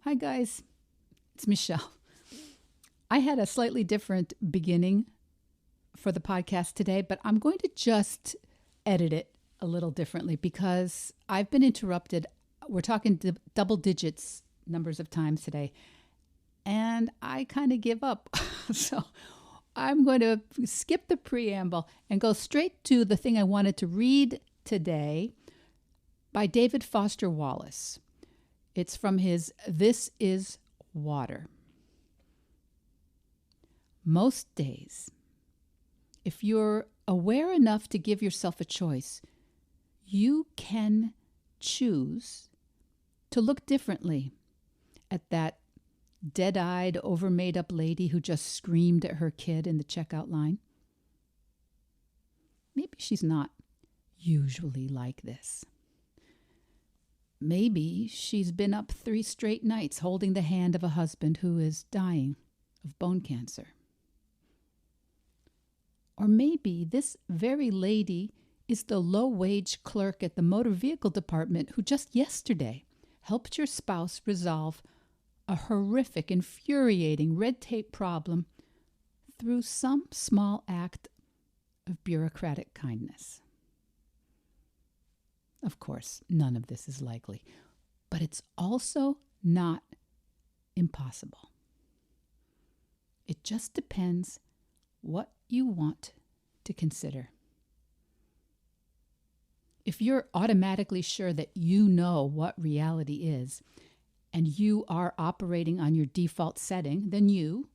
Hi, guys. It's Michele. I had a slightly different beginning for the podcast today, but I'm going to just edit it a little differently because I've been interrupted. We're talking double digits numbers of times today, and I kind of give up. So I'm going to skip the preamble and go straight to the thing I wanted to read today by David Foster Wallace. It's from his This Is Water. Most days, if you're aware enough to give yourself a choice, you can choose to look differently at that dead-eyed, over-made-up lady who just screamed at her kid in the checkout line. Maybe she's not usually like this. Maybe she's been up 3 straight nights holding the hand of a husband who is dying of bone cancer. Or maybe this very lady is the low-wage clerk at the motor vehicle department who just yesterday helped your spouse resolve a horrific, infuriating red tape problem through some small act of bureaucratic kindness. Of course, none of this is likely, but it's also not impossible. It just depends what you want to consider. If you're automatically sure that you know what reality is and you are operating on your default setting, then you,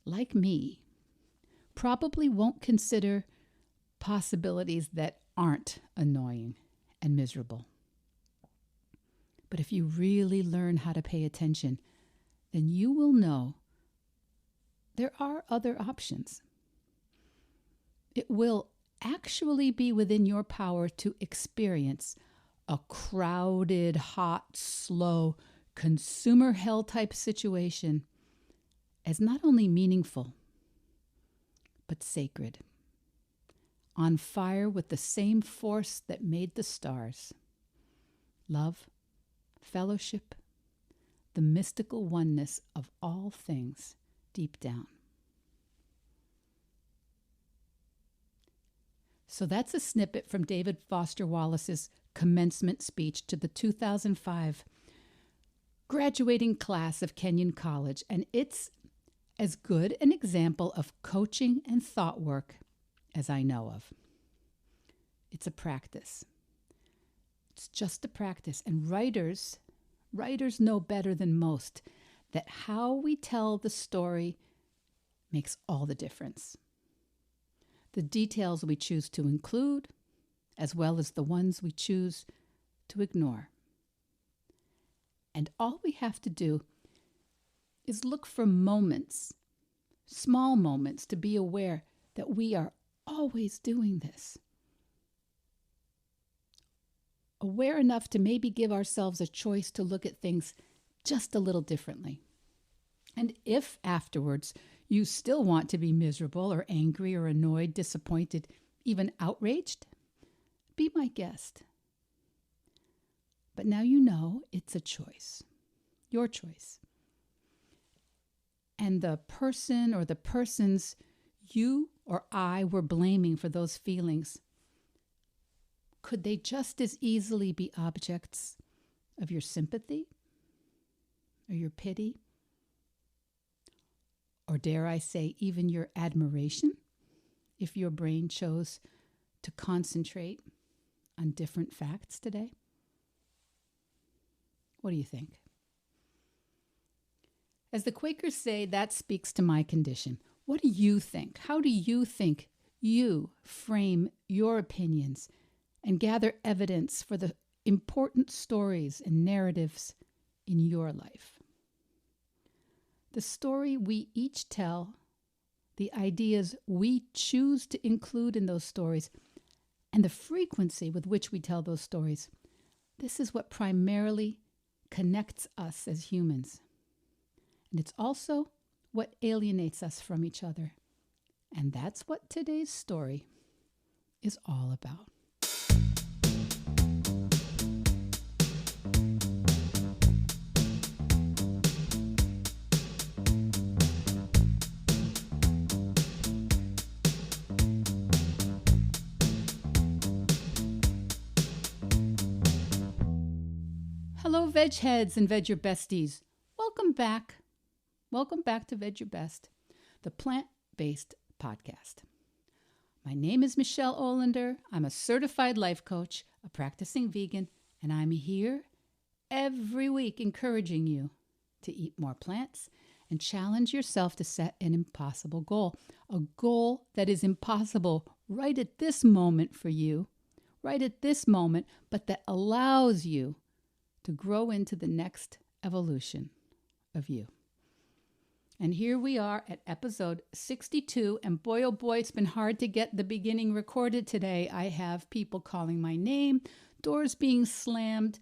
like me, probably won't consider possibilities that aren't annoying and miserable. But if you really learn how to pay attention, then you will know there are other options. It will actually be within your power to experience a crowded, hot, slow, consumer hell type situation as not only meaningful, but sacred, on fire with the same force that made the stars. Love, fellowship, the mystical oneness of all things deep down. So that's a snippet from David Foster Wallace's commencement speech to the 2005 graduating class of Kenyon College, and it's as good an example of coaching and thought work as I know of. It's a practice. It's just a practice, and writers know better than most that how we tell the story makes all the difference. The details we choose to include, as well as the ones we choose to ignore. And all we have to do is look for moments, small moments, to be aware that we are always doing this. Aware enough to maybe give ourselves a choice to look at things just a little differently. And if afterwards you still want to be miserable or angry or annoyed, disappointed, even outraged, be my guest. But now you know it's a choice, your choice. And the person or the persons you or I were blaming for those feelings, could they just as easily be objects of your sympathy or your pity? Or dare I say, even your admiration, if your brain chose to concentrate on different facts today? What do you think? As the Quakers say, that speaks to my condition. What do you think? How do you think you frame your opinions and gather evidence for the important stories and narratives in your life? The story we each tell, the ideas we choose to include in those stories, and the frequency with which we tell those stories, this is what primarily connects us as humans. And it's also what alienates us from each other. And that's what today's story is all about. Vedge Heads and Vedge Your Besties, welcome back. Welcome back to Vedge Your Best, the plant-based podcast. My name is Michele Olander. I'm a certified life coach, a practicing vegan, and I'm here every week encouraging you to eat more plants and challenge yourself to set an impossible goal, a goal that is impossible right at this moment for you, right at this moment, but that allows you to grow into the next evolution of you. And here we are at episode 62, and boy, oh boy, it's been hard to get the beginning recorded today. I have people calling my name, doors being slammed,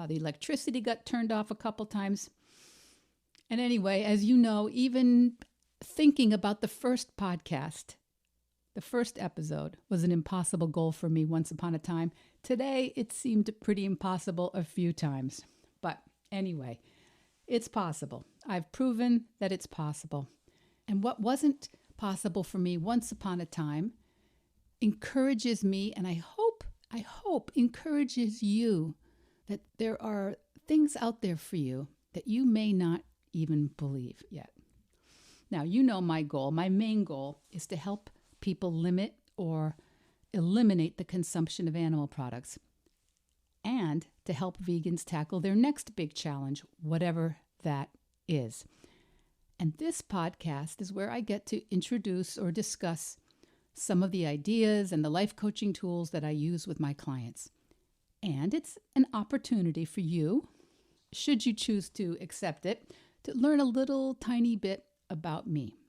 the electricity got turned off a couple times. And anyway, as you know, even thinking about the first podcast, the first episode was an impossible goal for me once upon a time. Today, it seemed pretty impossible a few times. But anyway, it's possible. I've proven that it's possible. And what wasn't possible for me once upon a time encourages me, and I hope encourages you, that there are things out there for you that you may not even believe yet. Now, you know my goal. My main goal is to help people limit or eliminate the consumption of animal products and to help vegans tackle their next big challenge, whatever that is. And this podcast is where I get to introduce or discuss some of the ideas and the life coaching tools that I use with my clients. And it's an opportunity for you, should you choose to accept it, to learn a little tiny bit about me.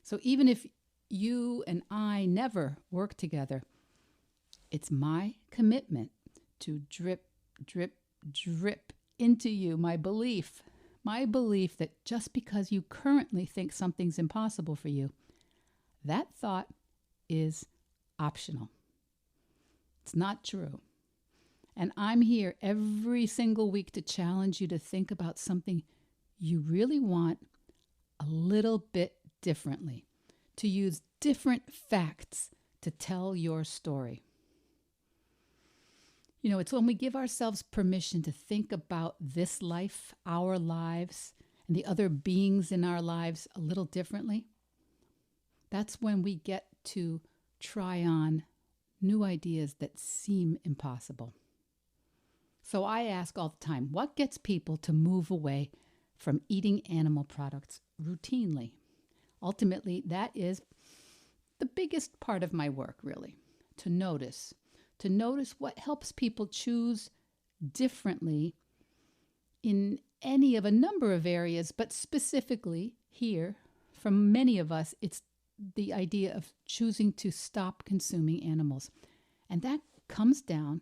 So even if you and I never work together, it's my commitment to drip, drip, drip into you my belief that just because you currently think something's impossible for you, that thought is optional. It's not true. And I'm here every single week to challenge you to think about something you really want a little bit differently, to use different facts to tell your story. You know, it's when we give ourselves permission to think about this life, our lives, and the other beings in our lives a little differently. That's when we get to try on new ideas that seem impossible. So I ask all the time, what gets people to move away from eating animal products routinely? Ultimately, that is the biggest part of my work, really, to notice what helps people choose differently in any of a number of areas, but specifically here, from many of us, it's the idea of choosing to stop consuming animals. And that comes down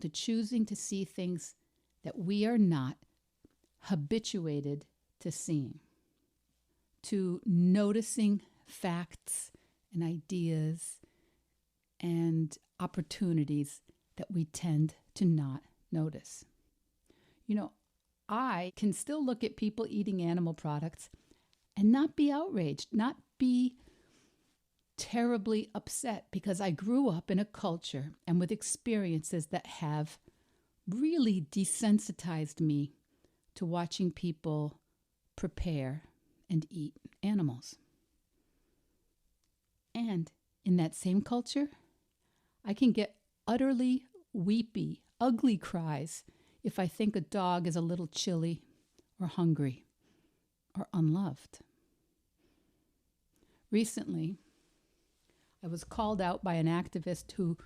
to choosing to see things that we are not habituated to seeing, to noticing facts and ideas and opportunities that we tend to not notice. You know, I can still look at people eating animal products and not be outraged, not be terribly upset, because I grew up in a culture and with experiences that have really desensitized me to watching people prepare and eat animals. And in that same culture, I can get utterly weepy, ugly cries if I think a dog is a little chilly or hungry or unloved. Recently, I was called out by an activist who,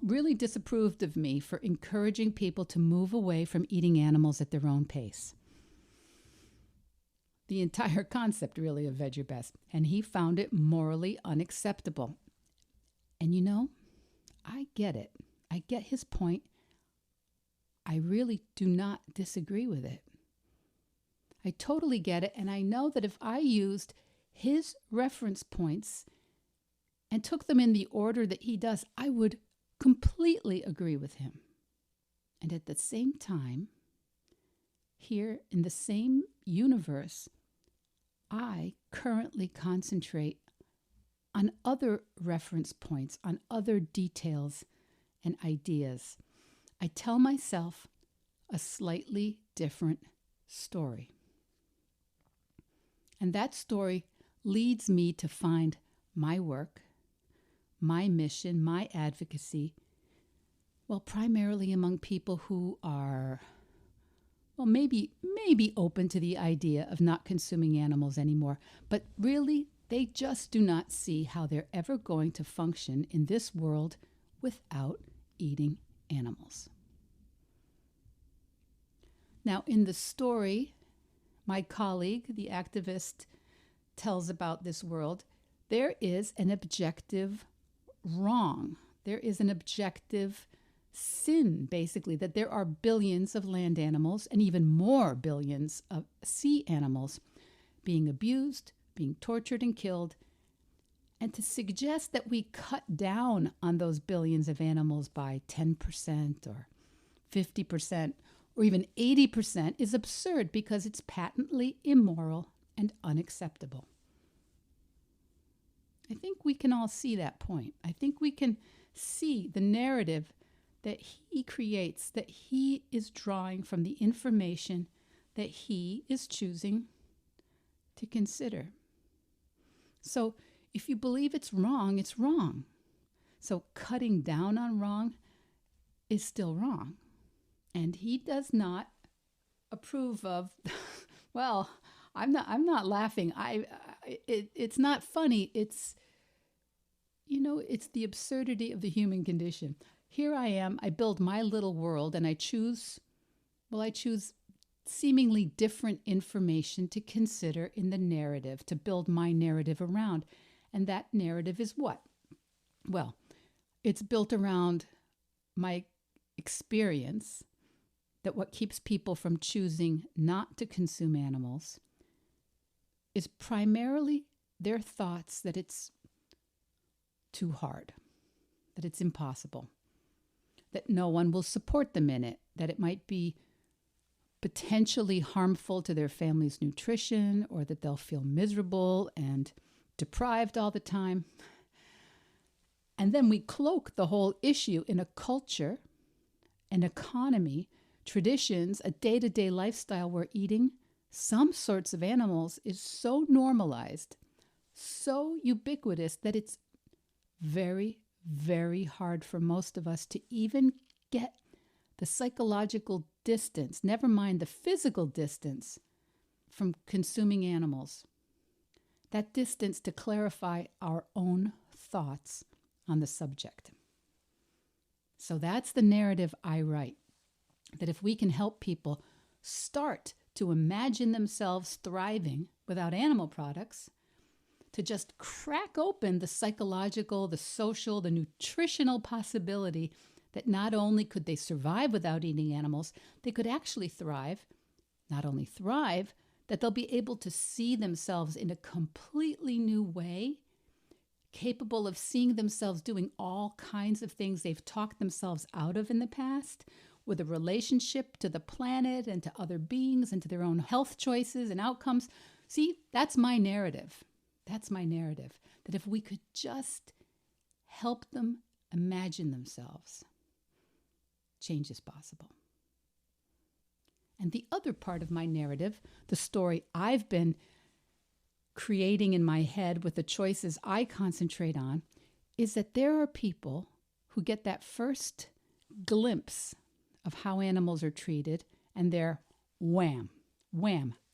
really disapproved of me for encouraging people to move away from eating animals at their own pace. The entire concept, really, of Vedge Your Best. And he found it morally unacceptable. And you know, I get it. I get his point. I really do not disagree with it. I totally get it. And I know that if I used his reference points and took them in the order that he does, I would completely agree with him. And at the same time, here in the same universe, I currently concentrate on other reference points, on other details and ideas. I tell myself a slightly different story. And that story leads me to find my work, my mission, my advocacy, well, primarily among people who are, well, maybe open to the idea of not consuming animals anymore, but really they just do not see how they're ever going to function in this world without eating animals. Now, in the story, my colleague, the activist, tells about this world. There is an objective wrong. There is an objective sin, basically, that there are billions of land animals and even more billions of sea animals being abused, being tortured and killed. And to suggest that we cut down on those billions of animals by 10% or 50% or even 80% is absurd because it's patently immoral and unacceptable. I think we can all see that point. I think we can see the narrative that he creates, that he is drawing from the information that he is choosing to consider. So if you believe it's wrong, it's wrong. So cutting down on wrong is still wrong. And he does not approve of, well, I'm not laughing. It's not funny. It's the absurdity of the human condition. Here I am, I build my little world and I choose seemingly different information to consider in the narrative, to build my narrative around. And that narrative is what? Well, it's built around my experience that what keeps people from choosing not to consume animals is primarily their thoughts that it's too hard, that it's impossible, that no one will support them in it, that it might be potentially harmful to their family's nutrition, or that they'll feel miserable and deprived all the time. And then we cloak the whole issue in a culture, an economy, traditions, a day-to-day lifestyle where eating some sorts of animals is so normalized, so ubiquitous that it's very, very hard for most of us to even get the psychological distance, never mind the physical distance, from consuming animals. That distance to clarify our own thoughts on the subject. So that's the narrative I write, that if we can help people start to imagine themselves thriving without animal products, to just crack open the psychological, the social, the nutritional possibility that not only could they survive without eating animals, they could actually thrive, not only thrive, that they'll be able to see themselves in a completely new way, capable of seeing themselves doing all kinds of things they've talked themselves out of in the past, with a relationship to the planet and to other beings and to their own health choices and outcomes. See, that's my narrative. That's my narrative, that if we could just help them imagine themselves, change is possible. And the other part of my narrative, the story I've been creating in my head with the choices I concentrate on, is that there are people who get that first glimpse of how animals are treated and they're wham,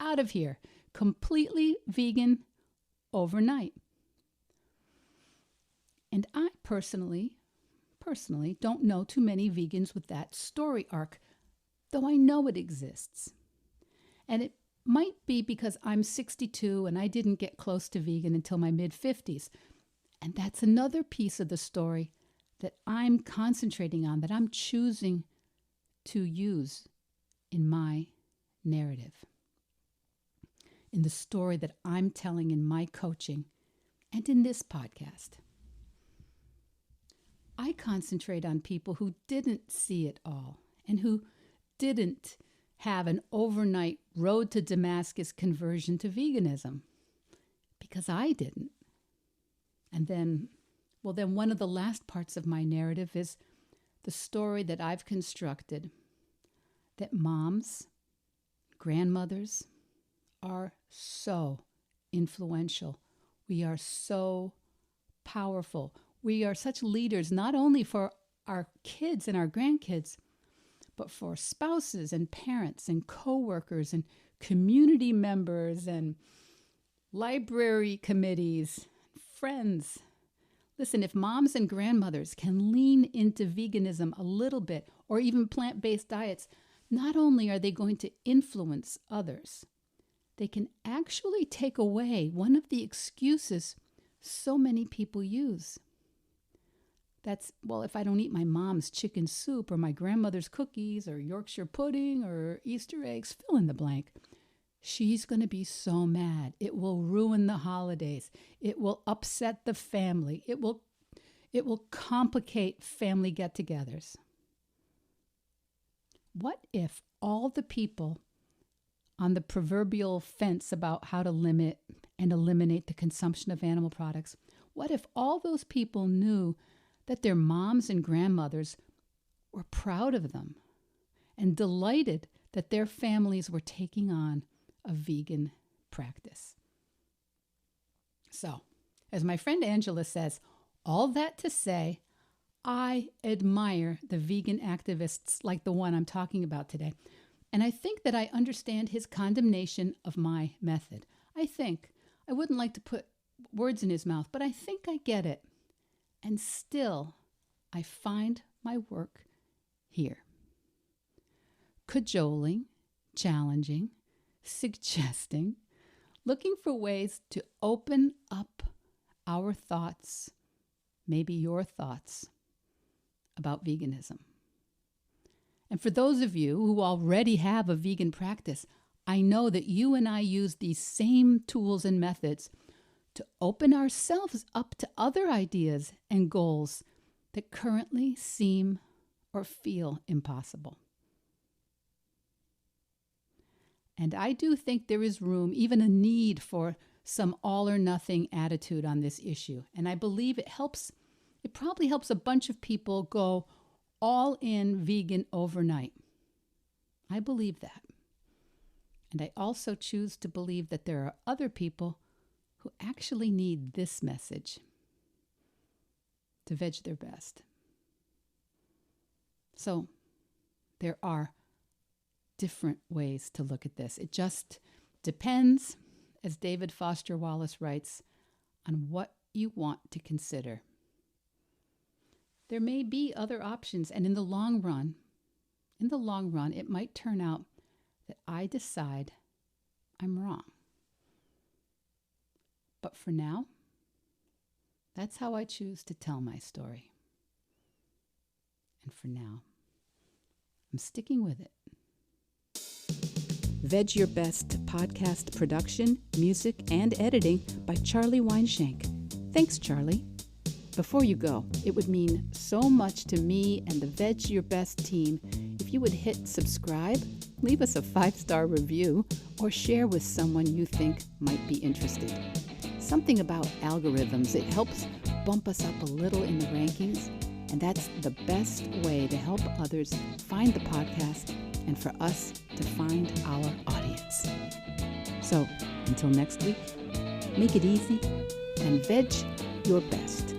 out of here, completely vegan overnight. And I personally don't know too many vegans with that story arc, though I know it exists. And it might be because I'm 62 and I didn't get close to vegan until my mid-50s. And that's another piece of the story that I'm concentrating on, that I'm choosing to use in my narrative, in the story that I'm telling in my coaching and in this podcast. I concentrate on people who didn't see it all and who didn't have an overnight road to Damascus conversion to veganism, because I didn't. And then one of the last parts of my narrative is the story that I've constructed that moms, grandmothers are so influential. We are so powerful. We are such leaders, not only for our kids and our grandkids, but for spouses and parents and coworkers and community members and library committees, friends. Listen, if moms and grandmothers can lean into veganism a little bit, or even plant-based diets, not only are they going to influence others, they can actually take away one of the excuses so many people use. That's, well, if I don't eat my mom's chicken soup or my grandmother's cookies or Yorkshire pudding or Easter eggs, fill in the blank, she's going to be so mad. It will ruin the holidays. It will upset the family. It will complicate family get-togethers. What if all the people on the proverbial fence about how to limit and eliminate the consumption of animal products, what if all those people knew that their moms and grandmothers were proud of them and delighted that their families were taking on a vegan practice? So, as my friend Angela says, all that to say, I admire the vegan activists like the one I'm talking about today. And I think that I understand his condemnation of my method. I wouldn't like to put words in his mouth, but I think I get it. And still, I find my work here. Cajoling, challenging, suggesting, looking for ways to open up our thoughts, maybe your thoughts, about veganism. And for those of you who already have a vegan practice, I know that you and I use these same tools and methods to open ourselves up to other ideas and goals that currently seem or feel impossible. And I do think there is room, even a need for some all or nothing attitude on this issue. And I believe it probably helps a bunch of people go all in vegan overnight. I believe that. And I also choose to believe that there are other people who actually need this message to veg their best. So there are different ways to look at this. It just depends, as David Foster Wallace writes, on what you want to consider. There may be other options, and in the long run, it might turn out that I decide I'm wrong. But for now, that's how I choose to tell my story. And for now, I'm sticking with it. Veg Your Best podcast production, music, and editing by Charlie Weinshank. Thanks, Charlie. Before you go, it would mean so much to me and the Veg Your Best team if you would hit subscribe, leave us a 5-star review, or share with someone you think might be interested. Something about algorithms, it helps bump us up a little in the rankings, and that's the best way to help others find the podcast and for us to find our audience. So, until next week, make it easy and veg your best.